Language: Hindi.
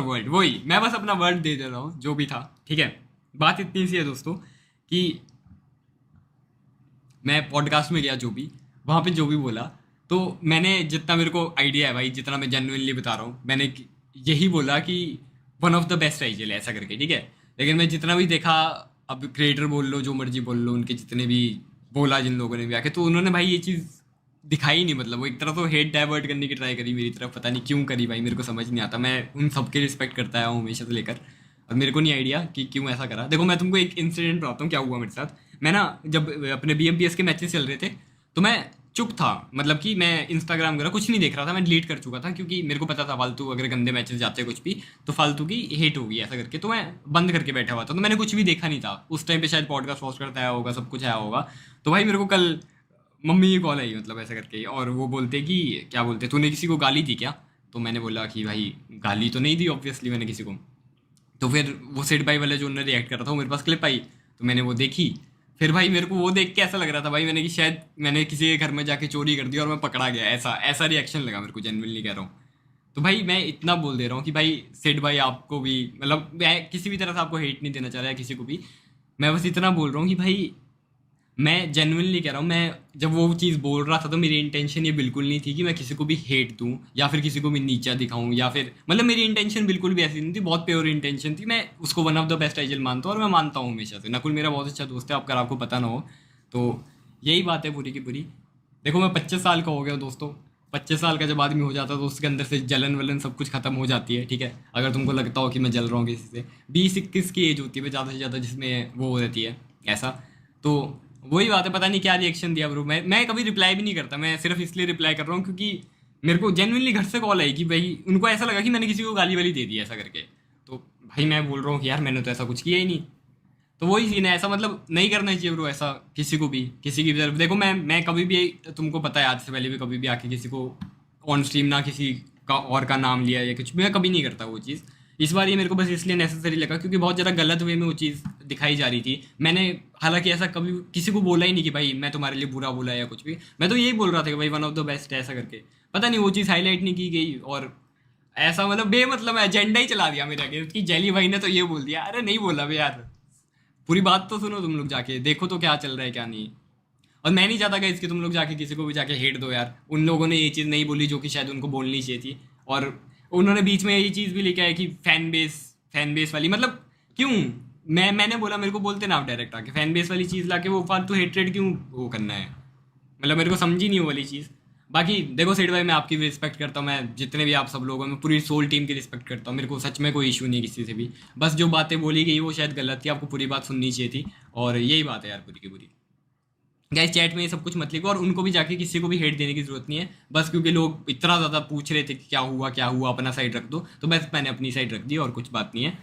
वर्ड, वही मैं बस अपना वर्ड दे रहा हूँ जो भी था, ठीक है। बात इतनी सी है दोस्तों कि मैं पॉडकास्ट में गया, जो भी वहाँ पे जो भी बोला, तो मैंने जितना मेरे को आइडिया है भाई, जितना मैं जेन्युइनली बता रहा हूँ, मैंने यही बोला कि one of the best IGL ऐसा करके, ठीक है। लेकिन मैं जितना भी देखा, अब क्रिएटर बोल लो, जो मर्जी बोल लो, उनके जितने भी बोला जिन लोगों ने भी आके, तो उन्होंने भाई ये चीज़ दिखाई नहीं। मतलब वो एक तरह तो हेट डाइवर्ट करने की ट्राई करी मेरी तरफ, पता नहीं क्यों करी भाई, मेरे को समझ नहीं आता। मैं उन सबके रिस्पेक्ट करता आया हूँ हमेशा से लेकर, और मेरे को नहीं आइडिया कि क्यों ऐसा करा। देखो मैं तुमको एक इंसिडेंट बताता हूँ क्या हुआ मेरे साथ। मैं ना, जब अपने बीएमपीएस के मैचेस चल रहे थे, तो मैं चुप था, मतलब कि मैं इंस्टाग्राम वगैरह कुछ नहीं देख रहा था, मैं डिलीट कर चुका था, क्योंकि मेरे को पता था फालतू अगर गंदे मैचेस जाते कुछ भी तो फालतू की हेट होगी ऐसा करके, तो मैं बंद करके बैठा हुआ था। तो मैंने कुछ भी देखा नहीं था उस टाइम पे, शायद पॉडकास्ट वॉच करता आया होगा, सब कुछ आया होगा। तो भाई मेरे को कल मम्मी की कॉल आई, मतलब ऐसा करके, और वो बोलते कि क्या बोलते, तूने किसी को गाली दी क्या? तो मैंने बोला कि भाई गाली तो नहीं दी ऑब्वियसली मैंने किसी को। तो फिर वो सेठ भाई वाले जो उन्होंने रिएक्ट करा था, वो मेरे पास क्लिप आई, तो मैंने वो देखी। फिर भाई मेरे को वो देख के ऐसा लग रहा था भाई, मैंने कि शायद मैंने किसी के घर में जाके चोरी कर दी और मैं पकड़ा गया, ऐसा ऐसा रिएक्शन लगा मेरे को, जेन्युइनली कह रहा हूँ। तो भाई मैं इतना बोल दे रहा हूँ कि भाई सेठ भाई आपको भी, मतलब मैं किसी भी तरह से आपको हेट नहीं देना चाह रहा है किसी को भी, मैं बस इतना बोल रहा हूँ कि भाई मैं जेन्युइनली कह रहा हूँ, मैं जब वो चीज़ बोल रहा था तो मेरी इंटेंशन ये बिल्कुल नहीं थी कि मैं किसी को भी हेट दूँ या फिर किसी को भी नीचा दिखाऊं, या फिर मतलब मेरी इंटेंशन बिल्कुल भी ऐसी नहीं थी, बहुत प्योर इंटेंशन थी। मैं उसको one of the best Aizawl मानता हूँ, और मैं मानता हूँ हमेशा से। नकुल मेरा बहुत अच्छा दोस्त है, अगर आपको पता ना हो तो। यही बात है पूरी की पूरी। देखो मैं 25 साल का हो गया दोस्तों, 25 साल का जब आदमी हो जाता है तो उसके अंदर से जलन वलन सब कुछ खत्म हो जाती है, ठीक है। अगर तुमको लगता हो कि मैं जल रहा हूँ किसी से, 20-21 की एज होती है ज़्यादा से ज़्यादा जिसमें वो रहती है ऐसा। तो वही बात है, पता नहीं क्या रिएक्शन दिया ब्रो। मैं कभी रिप्लाई भी नहीं करता, मैं सिर्फ इसलिए रिप्लाई कर रहा हूँ क्योंकि मेरे को जेन्युइनली घर से कॉल आई कि भाई उनको ऐसा लगा कि मैंने किसी को गाली वाली दे दी ऐसा करके। तो भाई मैं बोल रहा हूँ कि यार मैंने तो ऐसा कुछ किया ही नहीं। तो वही सीन है, ऐसा मतलब नहीं करना चाहिए ब्रो ऐसा किसी को भी, किसी की भी तरफ। देखो मैं कभी भी, तुमको पता है आज से पहले भी कभी भी आके किसी को ऑन स्ट्रीम ना किसी का और का नाम लिया या कुछ भी, मैं कभी नहीं करता वो चीज़। इस बार ये मेरे को बस इसलिए नेसेसरी लगा क्योंकि बहुत ज़्यादा गलत वे में वो चीज़ दिखाई जा रही थी। मैंने हालांकि ऐसा कभी किसी को बोला ही नहीं कि भाई मैं तुम्हारे लिए बुरा बोला या कुछ भी, मैं तो यही बोल रहा था कि भाई वन ऑफ द बेस्ट है ऐसा करके। पता नहीं वो चीज़ हाईलाइट नहीं की गई, और ऐसा मतलब बेमतलब एजेंडा ही चला दिया मेरे अगेंस्ट कि जैली भाई ने तो ये बोल दिया। अरे नहीं बोला बे यार, पूरी बात तो सुनो, तुम लोग जाके देखो तो क्या चल रहा है क्या नहीं। और मैं नहीं चाहता कि तुम लोग जाके किसी को भी जाके हेट दो यार। उन लोगों ने ये चीज़ नहीं बोली जो कि शायद उनको बोलनी चाहिए थी, और उन्होंने बीच में ये चीज़ भी लिखा है कि फैन बेस वाली, मतलब क्यों? मैंने बोला मेरे को बोलते ना आप डायरेक्ट आके, फैन बेस वाली चीज़ लाके वो फालतू हेट्रेड क्यों वो करना है? मतलब मेरे को समझी नहीं वो वाली चीज़। बाकी देखो सेठ भाई, मैं आपकी भी रिस्पेक्ट करता हूँ, मैं जितने भी आप सब लोग हैं, मैं पूरी सोल टीम की रिस्पेक्ट करता हूँ। मेरे को सच में कोई इशू नहीं किसी से भी, बस जो बातें बोली गई वो शायद गलत थी, आपको पूरी बात सुननी चाहिए थी। और यही बात है यार पूरी की पूरी। गैस चैट में ये सब कुछ मत लिखो, और उनको भी जाके किसी को भी हेट देने की जरूरत नहीं है, बस क्योंकि लोग इतना ज़्यादा पूछ रहे थे कि क्या हुआ क्या हुआ, अपना साइड रख दो, तो बस मैंने अपनी साइड रख दी और कुछ बात नहीं है।